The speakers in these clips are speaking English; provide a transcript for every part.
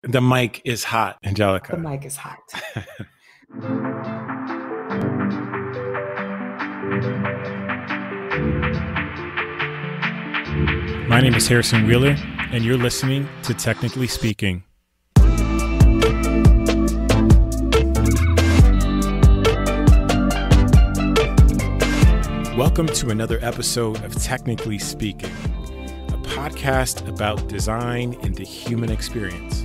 The mic is hot, The Angelica. mic is hot. My name is Harrison Wheeler, and you're listening to Technically Speaking. Welcome to another episode of Technically Speaking, a podcast about design and the human experience.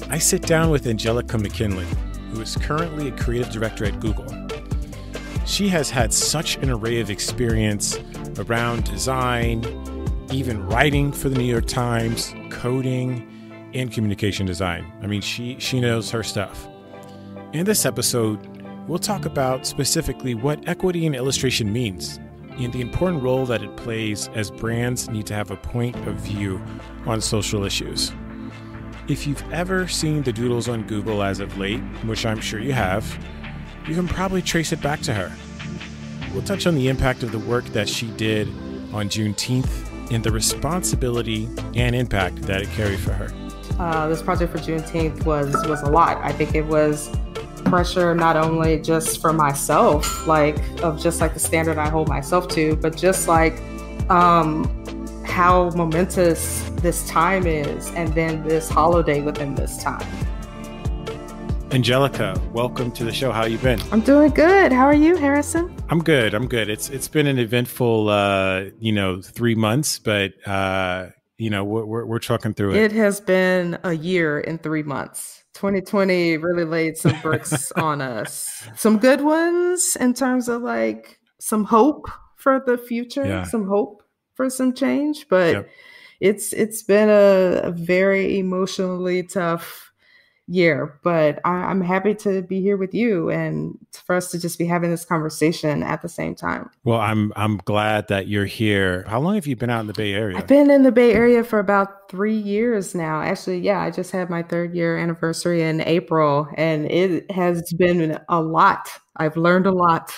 I sit down with Angelica McKinley, who is currently a creative director at Google. She has had such an array of experience around design, even writing for the New York Times, coding, and communication design. I mean, she knows her stuff. In this episode, we'll talk about specifically what equity in illustration means and the important role that it plays as brands need to have a point of view on social issues. If you've ever seen the doodles on Google as of late, which I'm sure you have, you can probably trace it back to her. We'll touch on the impact of the work that she did on Juneteenth and the responsibility and impact that it carried for her. This project for Juneteenth was a lot. I think it was pressure not only just for myself, of just the standard I hold myself to, but just how momentous this time is, and then this holiday within this time. Angelica, welcome to the show. How you been? I'm doing good. How are you, Harrison? I'm good. It's been an eventful 3 months, but we're trucking through it. It has been a year in 3 months. 2020 really laid some bricks on us. Some good ones in terms of some hope for the future, some hope for some change, but it's been a very emotionally tough year. But I'm happy to be here with you and for us to just be having this conversation at the same time. Well, I'm glad that you're here. How long have you been out in the Bay Area? I've been in the Bay Area for about 3 years now. Actually, I just had my 3rd year anniversary in April, and it has been a lot. I've learned a lot.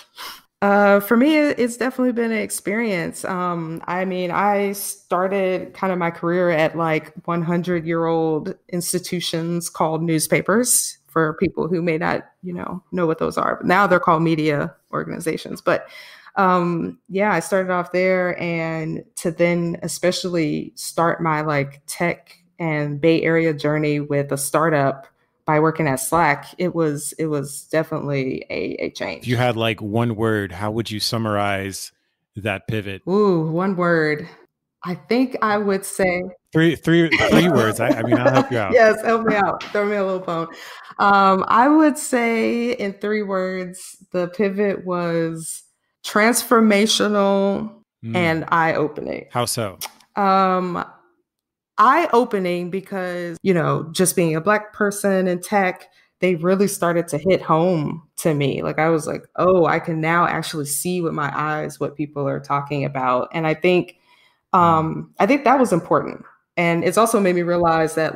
For me, it's definitely been an experience. I started kind of my career at 100-year-old institutions called newspapers, for people who may not, know what those are. But now they're called media organizations. But I started off there, and to then especially start my tech and Bay Area journey with a startup by working at Slack, it was definitely a change. If you had one word, how would you summarize that pivot? Ooh, one word. I think I would say three words. I'll help you out. Yes, help me out. Throw me a little bone. I would say in 3 words, the pivot was transformational and eye-opening. How so? Eye-opening because, just being a Black person in tech, they really started to hit home to me. I was oh, I can now actually see with my eyes what people are talking about. And I think that was important. And it's also made me realize that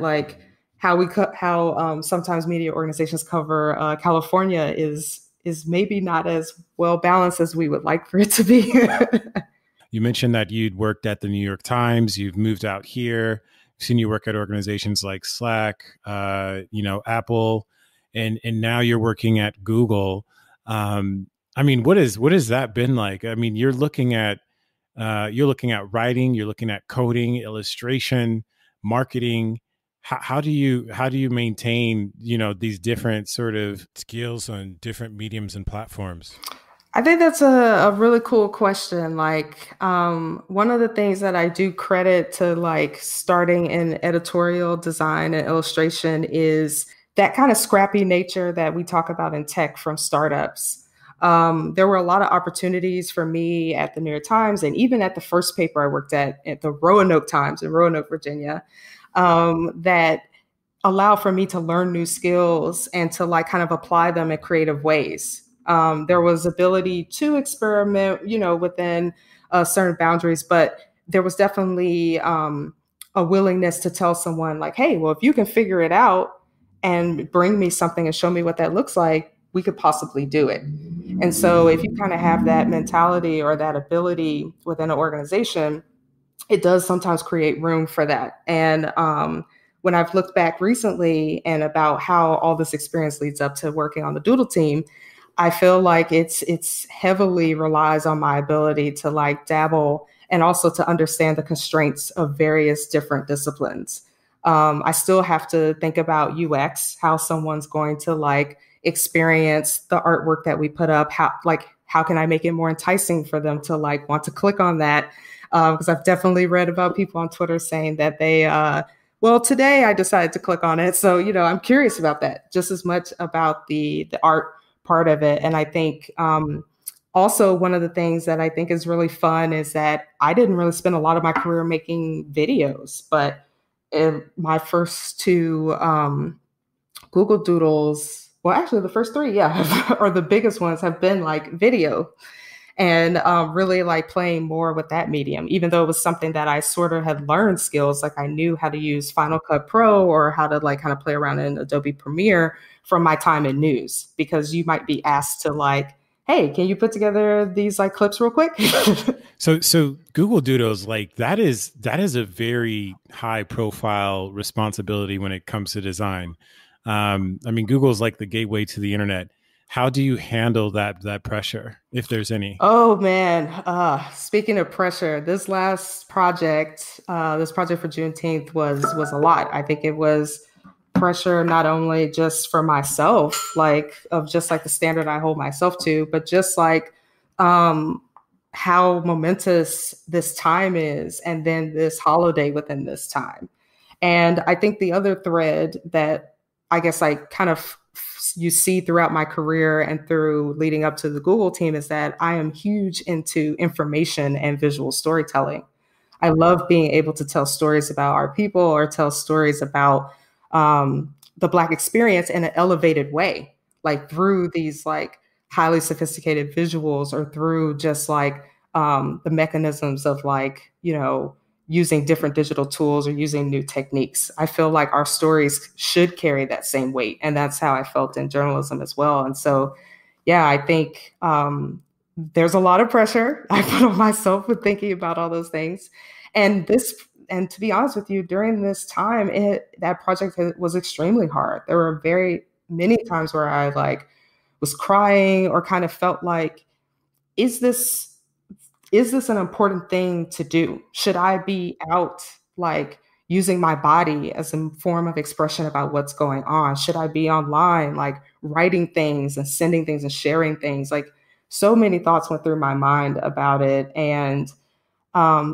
how sometimes media organizations cover California is maybe not as well balanced as we would like for it to be. You mentioned that you'd worked at the New York Times. You've moved out here. I've seen you work at organizations like Slack, Apple, and now you're working at Google. What has that been like? You're looking at writing, you're looking at coding, illustration, marketing. How do you maintain, these different sort of skills on different mediums and platforms? I think that's a really cool question. One of the things that I do credit to starting in editorial design and illustration is that kind of scrappy nature that we talk about in tech from startups. There were a lot of opportunities for me at the New York Times, and even at the first paper I worked at the Roanoke Times in Roanoke, Virginia, that allow for me to learn new skills and to kind of apply them in creative ways. There was ability to experiment, within certain boundaries, but there was definitely a willingness to tell someone hey, well, if you can figure it out and bring me something and show me what that looks like, we could possibly do it. And so if you kind of have that mentality or that ability within an organization, it does sometimes create room for that. And when I've looked back recently and about how all this experience leads up to working on the Doodle team, I feel like it's heavily relies on my ability to like dabble and also to understand the constraints of various different disciplines. I still have to think about UX, how someone's going to like experience the artwork that we put up, how can I make it more enticing for them to like want to click on that? Because I've definitely read about people on Twitter saying that well, today I decided to click on it. So, I'm curious about that just as much about the art part of it. And I think also one of the things that I think is really fun is that I didn't really spend a lot of my career making videos, but my first two Google Doodles, well, actually the first three, yeah, or the biggest ones have been like video and really like playing more with that medium, even though it was something that I sort of had learned skills. Like I knew how to use Final Cut Pro or how to like kind of play around in Adobe Premiere from my time in news, because you might be asked to like, hey, can you put together these like clips real quick? So Google Doodles, like that is a very high profile responsibility when it comes to design. I mean, Google's like the gateway to the internet. How do you handle that pressure, if there's any? Oh man, speaking of pressure, this project for Juneteenth was a lot. I think it was pressure not only just for myself, like of just like the standard I hold myself to, but just like how momentous this time is, and then this holiday within this time. And I think the other thread that I guess I kind of you see throughout my career and through leading up to the Google team is that I am huge into information and visual storytelling. I love being able to tell stories about our people or tell stories about the Black experience in an elevated way, like through these like highly sophisticated visuals or through just like the mechanisms of like, using different digital tools or using new techniques. I feel like our stories should carry that same weight. And that's how I felt in journalism as well. And so, yeah, I think there's a lot of pressure I put on myself with thinking about all those things. And to be honest with you, during this time, that project was extremely hard. There were very many times where I like was crying or kind of felt like, is this an important thing to do? Should I be out like using my body as a form of expression about what's going on? Should I be online, like writing things and sending things and sharing things? Like so many thoughts went through my mind about it. And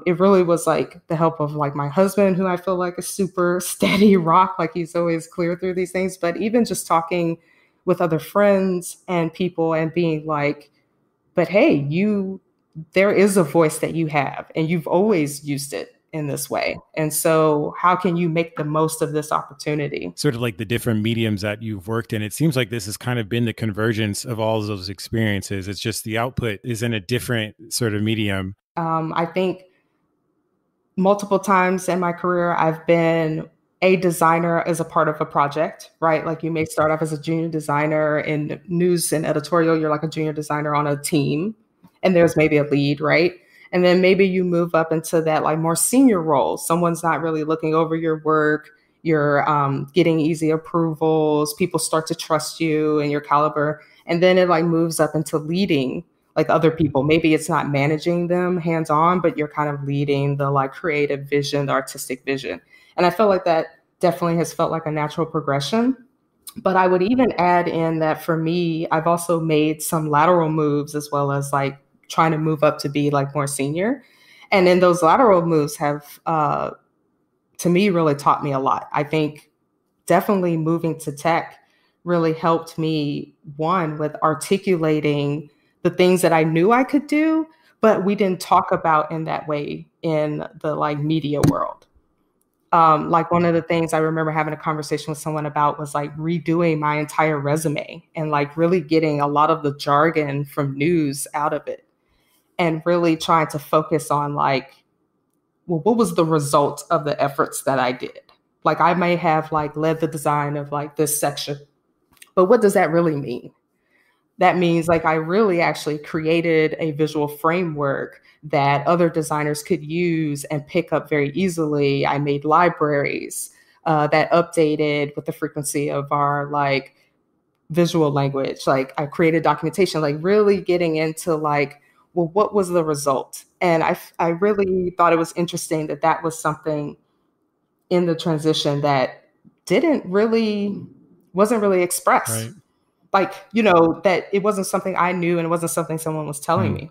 it really was like the help of like my husband, who I feel like a super steady rock, like he's always clear through these things. But even just talking with other friends and people and being like, but hey, there is a voice that you have and you've always used it in this way. And so how can you make the most of this opportunity? Sort of like the different mediums that you've worked in. It seems like this has kind of been the convergence of all of those experiences. It's just the output is in a different sort of medium. I think multiple times in my career, I've been a designer as a part of a project, right? Like you may start off as a junior designer in news and editorial. You're like a junior designer on a team. And there's maybe a lead, right? And then maybe you move up into that like more senior role. Someone's not really looking over your work. You're getting easy approvals. People start to trust you and your caliber. And then it like moves up into leading like other people. Maybe it's not managing them hands-on, but you're kind of leading the like creative vision, the artistic vision. And I feel like that definitely has felt like a natural progression. But I would even add in that for me, I've also made some lateral moves as well as like trying to move up to be like more senior. And then those lateral moves have, to me, really taught me a lot. I think definitely moving to tech really helped me, one, with articulating the things that I knew I could do, but we didn't talk about in that way in the like media world. Like one of the things I remember having a conversation with someone about was like redoing my entire resume and like really getting a lot of the jargon from news out of it and really trying to focus on like, well, what was the result of the efforts that I did? Like I may have like led the design of like this section, but what does that really mean? That means like I really actually created a visual framework that other designers could use and pick up very easily. I made libraries. that updated with the frequency of our like visual language. Like I created documentation, like really getting into like, well, what was the result? And I really thought it was interesting that that was something in the transition that wasn't really expressed. Right. Like, that it wasn't something I knew and it wasn't something someone was telling me.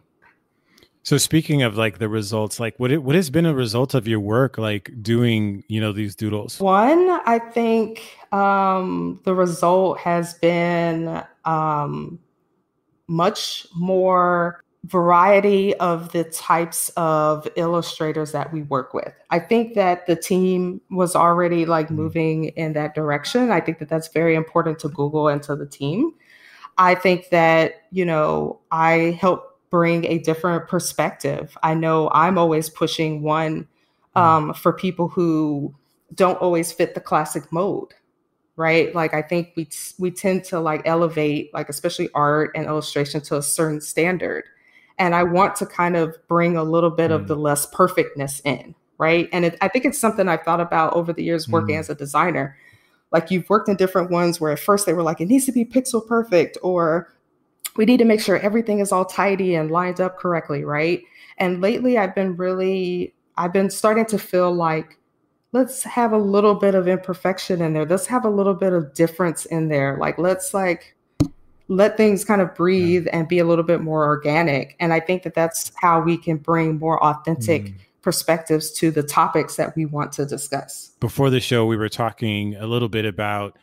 So speaking of like the results, like what has been a result of your work, like doing, these doodles? One, I think the result has been much more variety of the types of illustrators that we work with. I think that the team was already like moving in that direction. I think that that's very important to Google and to the team. I think that, I help bring a different perspective. I know I'm always pushing one for people who don't always fit the classic mold, right? Like I think we tend to like elevate, like especially art and illustration to a certain standard. And I want to kind of bring a little bit of the less perfectness in, right? And I think it's something I've thought about over the years working as a designer. Like you've worked in different ones where at first they were like, it needs to be pixel perfect, or we need to make sure everything is all tidy and lined up correctly, right? And lately I've been starting to feel like, let's have a little bit of imperfection in there. Let's have a little bit of difference in there. Like, let's like let things kind of breathe and be a little bit more organic. And I think that that's how we can bring more authentic perspectives to the topics that we want to discuss. Before the show, we were talking a little bit about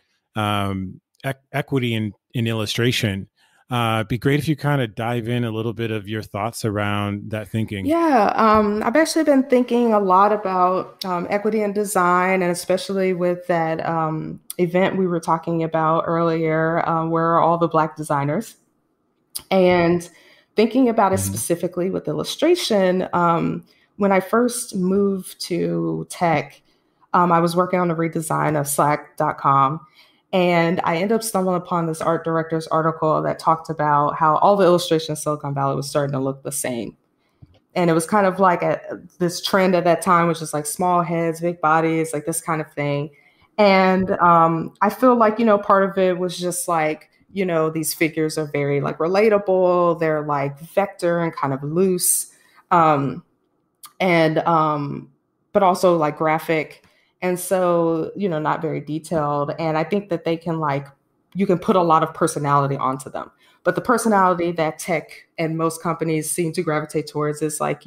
equity in illustration. It'd be great if you kind of dive in a little bit of your thoughts around that thinking. Yeah, I've actually been thinking a lot about equity in design, and especially with that event we were talking about earlier, where are all the Black designers? And thinking about it specifically with illustration, when I first moved to tech, I was working on a redesign of Slack.com. And I ended up stumbling upon this art director's article that talked about how all the illustrations in Silicon Valley was starting to look the same. And it was kind of like this trend at that time, which is like small heads, big bodies, like this kind of thing. And I feel like, part of it was just like, these figures are very like relatable. They're like vector and kind of loose. But also like graphic. And so, not very detailed. And I think that they can you can put a lot of personality onto them. But the personality that tech and most companies seem to gravitate towards is like,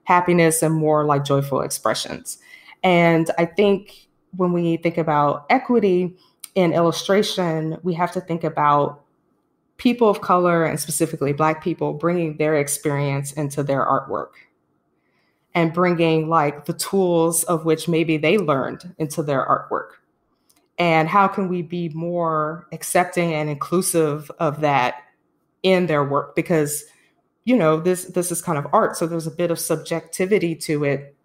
happiness and more like joyful expressions. And I think when we think about equity in illustration, we have to think about people of color and specifically Black people bringing their experience into their artwork. And bringing like the tools of which maybe they learned into their artwork. And how can we be more accepting and inclusive of that in their work? Because, this is kind of art. So there's a bit of subjectivity to it.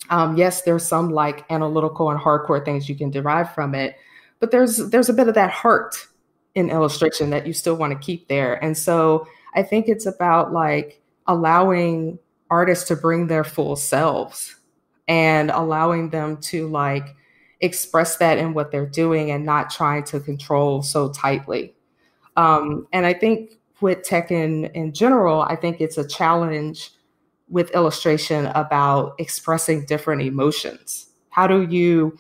Yes, there's some like analytical and hardcore things you can derive from it, but there's a bit of that heart in illustration that you still want to keep there. And so I think it's about like allowing artists to bring their full selves and allowing them to like express that in what they're doing and not trying to control so tightly. And I think with tech in general, I think it's a challenge with illustration about expressing different emotions. How do you,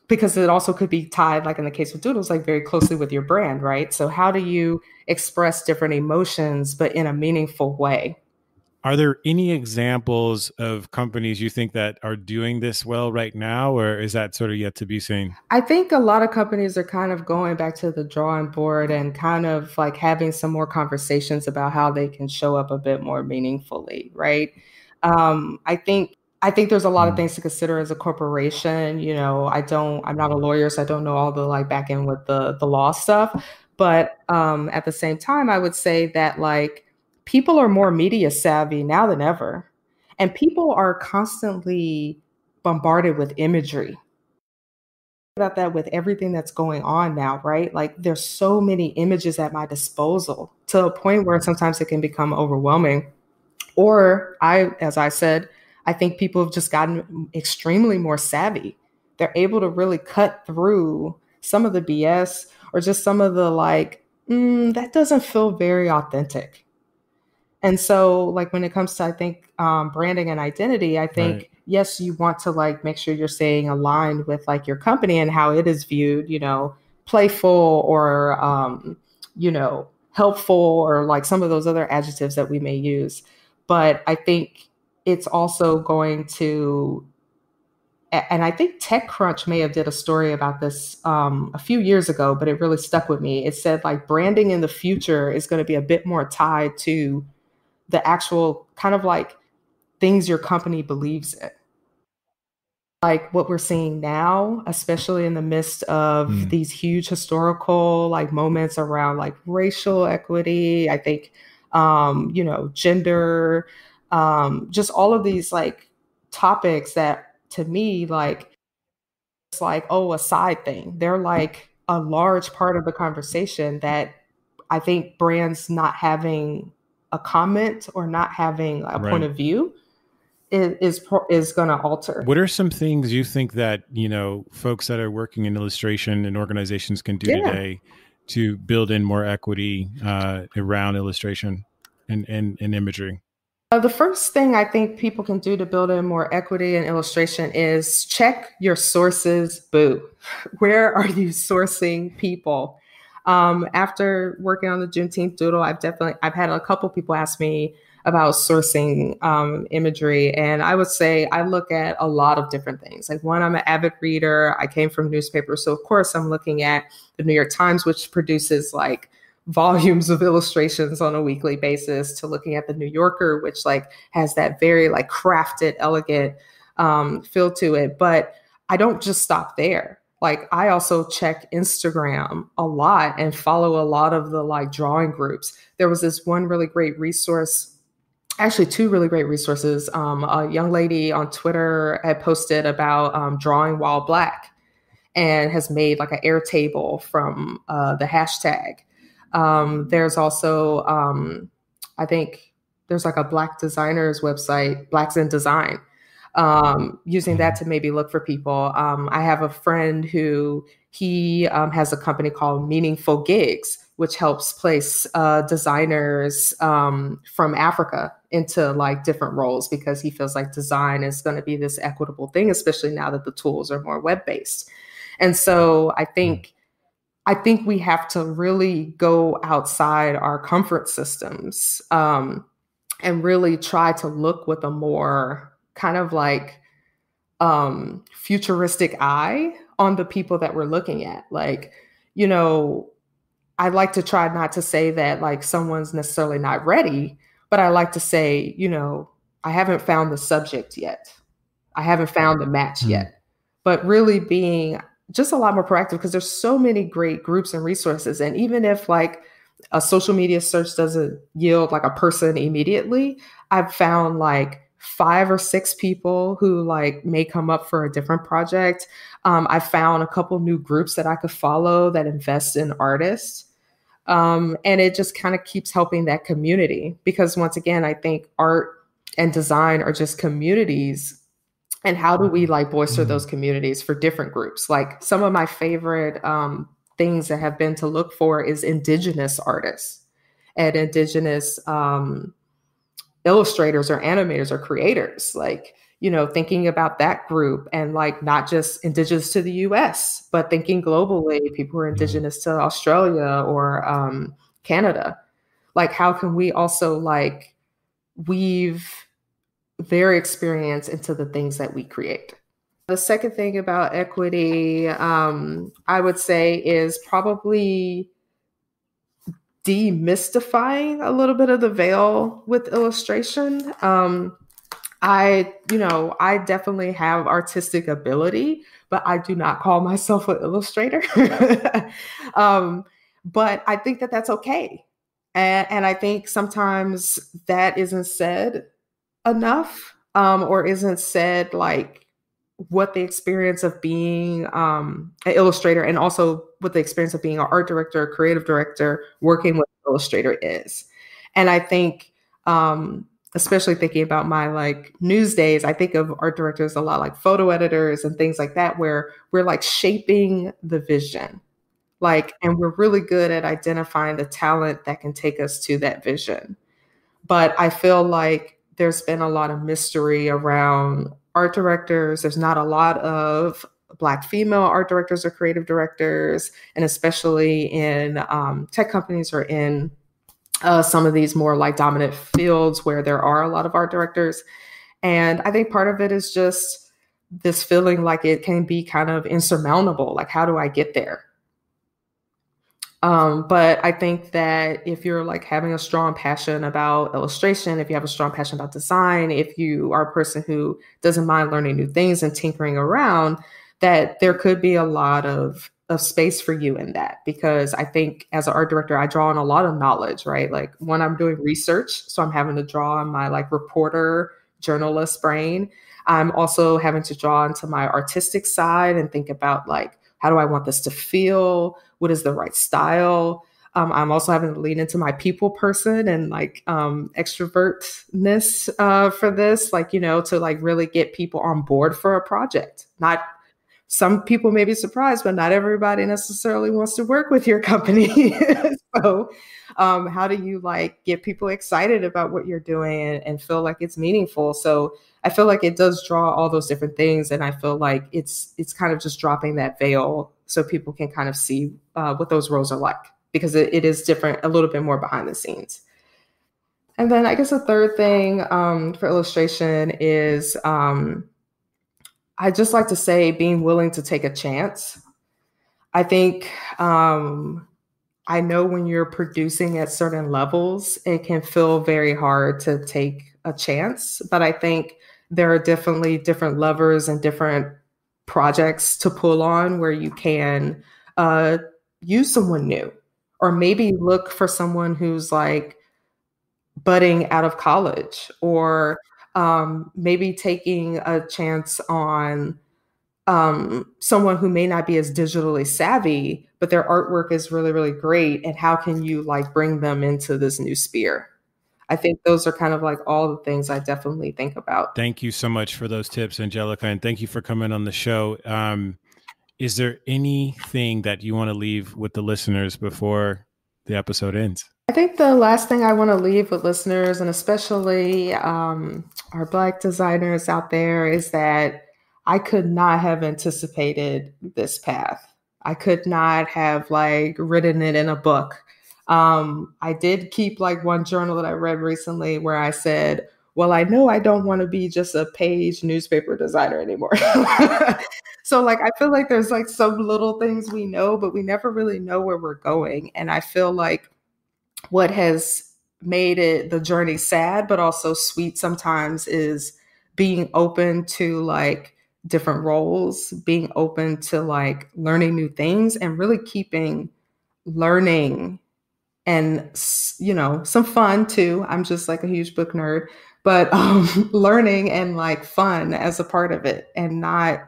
because it also could be tied, like in the case of doodles, like very closely with your brand, right? So how do you express different emotions, but in a meaningful way? Are there any examples of companies you think that are doing this well right now, or is that sort of yet to be seen? I think a lot of companies are kind of going back to the drawing board and kind of like having some more conversations about how they can show up a bit more meaningfully, right? I think there's a lot of things to consider as a corporation. I'm not a lawyer, so I don't know all the like back end with the law stuff. But at the same time, I would say that like, people are more media savvy now than ever, and people are constantly bombarded with imagery. About that with everything that's going on now, right? Like there's so many images at my disposal to a point where sometimes it can become overwhelming. Or as I said, I think people have just gotten extremely more savvy. they're able to really cut through some of the BS or just some of the like, that doesn't feel very authentic. And so, like, when it comes to, I think, branding and identity, I Right. think, yes, you want to like make sure you're staying aligned with like your company and how it is viewed, playful or, helpful or like some of those other adjectives that we may use. But I think it's also going to, and I think TechCrunch may have did a story about this a few years ago, but it really stuck with me. It said like branding in the future is going to be a bit more tied to the actual kind of like things your company believes in. Like what we're seeing now, especially in the midst of Mm. these huge historical like moments around like racial equity, I think, gender, just all of these like topics that to me, like, it's like, oh, a side thing. They're like a large part of the conversation that I think brands not having a comment or not having a point Right. of view is going to alter. What are some things you think that, folks that are working in illustration and organizations can do Yeah. today to build in more equity around illustration and imagery? The first thing I think people can do to build in more equity in illustration is check your sources, boo. Where are you sourcing people? After working on the Juneteenth doodle, I've had a couple people ask me about sourcing imagery, and I would say I look at a lot of different things. Like one, I'm an avid reader. I came from newspapers, so of course I'm looking at the New York Times, which produces like volumes of illustrations on a weekly basis, to looking at the New Yorker, which like has that very like crafted, elegant feel to it. But I don't just stop there. Like I also check Instagram a lot and follow a lot of the like drawing groups. There was this one really great resource, actually two really great resources. A young lady on Twitter had posted about drawing while Black and has made like an Airtable from the hashtag. There's also, I think there's like a Black designers website, Blacks in Design, using that to maybe look for people. I have a friend who he has a company called Meaningful Gigs, which helps place designers from Africa into like different roles because he feels like design is going to be this equitable thing, especially now that the tools are more web-based. And so I think we have to really go outside our comfort systems and really try to look with a more kind of like futuristic eye on the people that we're looking at. Like, I like to try not to say that like someone's necessarily not ready, but I like to say, I haven't found the subject yet. I haven't found the match yet. But really being just a lot more proactive because there's so many great groups and resources. And even if like a social media search doesn't yield like a person immediately, I've found like 5 or 6 people who like may come up for a different project. I found a couple new groups that I could follow that invest in artists. And it just kind of keeps helping that community because once again, I think art and design are just communities. And how do we like bolster those communities for different groups? Like some of my favorite things that have been to look for is Indigenous artists and Indigenous illustrators or animators or creators. Like, thinking about that group and like not just Indigenous to the US, but thinking globally, people who are Indigenous to Australia or Canada. Like, how can we also like weave their experience into the things that we create? The second thing about equity, I would say, is probably demystifying a little bit of the veil with illustration. I definitely have artistic ability, but I do not call myself an illustrator. But I think that that's okay. And I think sometimes that isn't said enough or isn't said like what the experience of being an illustrator and also what the experience of being an art director, creative director, working with an illustrator is. And I think especially thinking about my like news days, I think of art directors a lot like photo editors and things like that, where we're like shaping the vision. Like, and we're really good at identifying the talent that can take us to that vision. But I feel like there's been a lot of mystery around art directors. There's not a lot of Black female art directors or creative directors, and especially in tech companies or in some of these more like dominant fields where there are a lot of art directors. And I think part of it is just this feeling like it can be kind of insurmountable. Like, how do I get there? But I think that if you're like having a strong passion about illustration, if you have a strong passion about design, if you are a person who doesn't mind learning new things and tinkering around, that there could be a lot of space for you in that. Because I think as an art director, I draw on a lot of knowledge, right? Like when I'm doing research, so I'm having to draw on my like reporter, journalist brain. I'm also having to draw into my artistic side and think about like, how do I want this to feel? What is the right style? I'm also having to lean into my people person and like extrovertness for this, like, you know, to like really get people on board for a project. Not some people may be surprised, but not everybody necessarily wants to work with your company. So how do you like get people excited about what you're doing and feel like it's meaningful? So I feel like it does draw all those different things. And I feel like it's kind of just dropping that veil so people can kind of see what those roles are like, because it is different, a little bit more behind the scenes. And then I guess a third thing for illustration is I just like to say being willing to take a chance. I think I know when you're producing at certain levels, it can feel very hard to take a chance, but I think there are definitely different levers and different projects to pull on where you can use someone new, or maybe look for someone who's like budding out of college, or maybe taking a chance on someone who may not be as digitally savvy, but their artwork is really, really great. And how can you like bring them into this new sphere? I think those are kind of like all the things I definitely think about. Thank you so much for those tips, Angelica, and thank you for coming on the show. Is there anything that you want to leave with the listeners before the episode ends? I think the last thing I want to leave with listeners, and especially our Black designers out there, is that I could not have anticipated this path. I could not have like written it in a book. I did keep like one journal that I read recently where I said, well, I know I don't want to be just a page newspaper designer anymore. So like, I feel like there's like some little things we know, but we never really know where we're going. And I feel like what has made it the journey sad, but also sweet sometimes, is being open to like different roles, being open to like learning new things, and really keeping learning and, you know, some fun too. I'm just like a huge book nerd, but learning and like fun as a part of it, and not,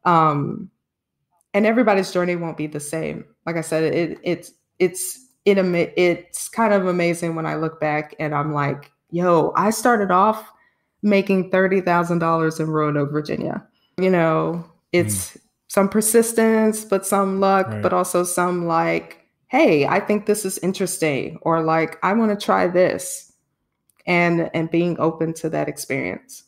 and everybody's journey won't be the same. Like I said, it's kind of amazing when I look back and I'm like, yo, I started off making $30,000 in Roanoke, Virginia. You know, it's some persistence, but some luck, right, but also some like, hey, I think this is interesting, or like, I want to try this, and being open to that experience.